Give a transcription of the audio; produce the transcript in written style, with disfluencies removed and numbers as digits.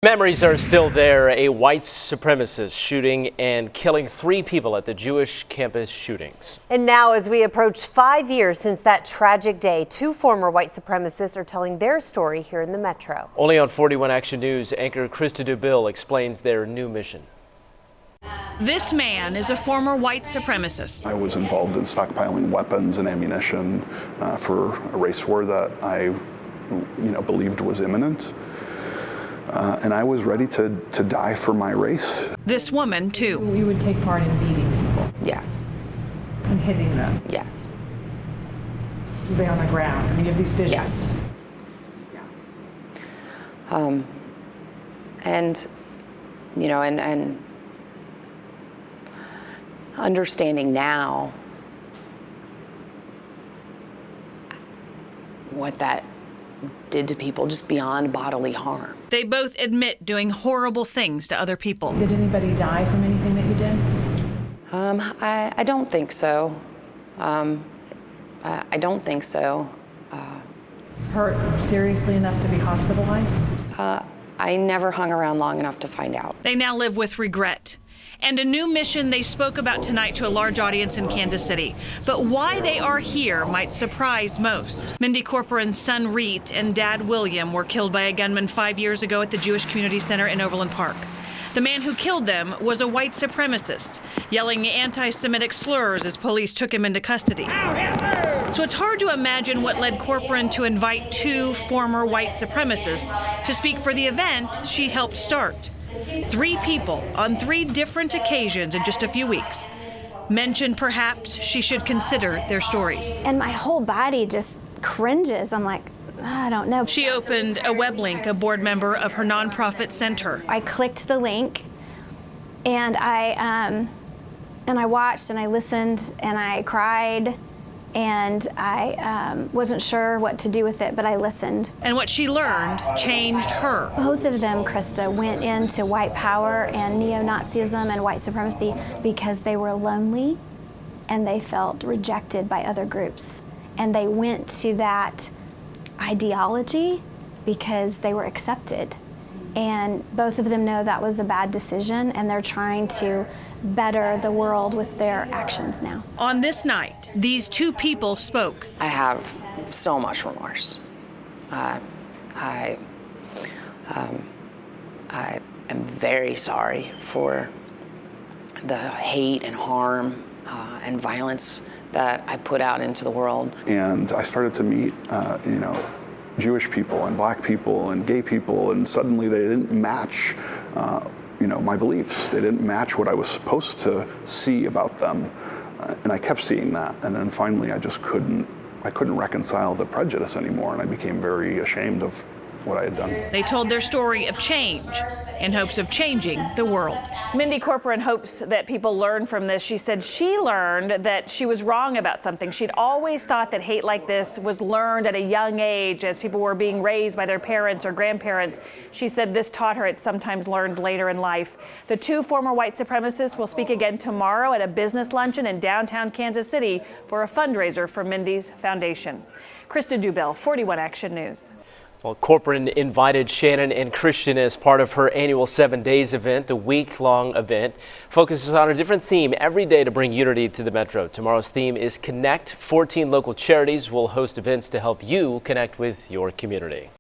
Memories are still there. A white supremacist shooting and killing 3 people at the Jewish campus shootings. And now, as we approach 5 years since that tragic day, 2 former white supremacists are telling their story here in the Metro. Only on 41 Action News, anchor Krista Dubill explains their new mission. This man is a former white supremacist. I was involved in stockpiling weapons and ammunition for a race war that I believed was imminent. And I was ready to die for my race. This woman, too. You would take part in beating people? Yes. And hitting them? Yes. Were they on the ground? I mean, you have these visions. Yes. Yeah. And understanding now what that did to people, just beyond bodily harm. They both admit doing horrible things to other people. Did anybody die from anything that you did? I don't think so. I don't think so. Hurt seriously enough to be hospitalized? I never hung around long enough to find out. They now live with regret. And a new mission they spoke about tonight to a large audience in Kansas City. But why they are here might surprise most. Mindy Corporan's son Reet and dad William were killed by a gunman 5 years ago at the Jewish Community Center in Overland Park. The man who killed them was a white supremacist, yelling anti-Semitic slurs as police took him into custody. So it's hard to imagine what led Corporan to invite 2 former white supremacists to speak for the event she helped start. 3 people on 3 different occasions in just a few weeks mentioned perhaps she should consider their stories. And my whole body just cringes. I'm like, I don't know. She opened a web link a board member of her nonprofit sent her. I clicked the link and I watched and I listened and I cried. And I wasn't sure what to do with it, but I listened. And what she learned changed her. Both of them, Krista, went into white power and neo-Nazism and white supremacy because they were lonely and they felt rejected by other groups. And they went to that ideology because they were accepted. And both of them know that was a bad decision, and they're trying to better the world with their actions now. On this night, these 2 people spoke. I have so much remorse. I am very sorry for the hate and harm and violence that I put out into the world. And I started to meet, Jewish people and black people and gay people, and suddenly they didn't match, my beliefs. They didn't match what I was supposed to see about them. And I kept seeing that. And then finally I couldn't reconcile the prejudice anymore, and I became very ashamed of what I had done. They told their story of change in hopes of changing the world. Mindy Corporan hopes that people learn from this. She said she learned that she was wrong about something. She'd always thought that hate like this was learned at a young age as people were being raised by their parents or grandparents. She said this taught her it's sometimes learned later in life. The 2 former white supremacists will speak again tomorrow at a business luncheon in downtown Kansas City for a fundraiser for Mindy's foundation. Krista Dubill, 41 Action News. Well, Corporan invited Shannon and Christian as part of her annual 7 days event. The week-long event focuses on a different theme every day to bring unity to the Metro. Tomorrow's theme is Connect. 14 local charities will host events to help you connect with your community.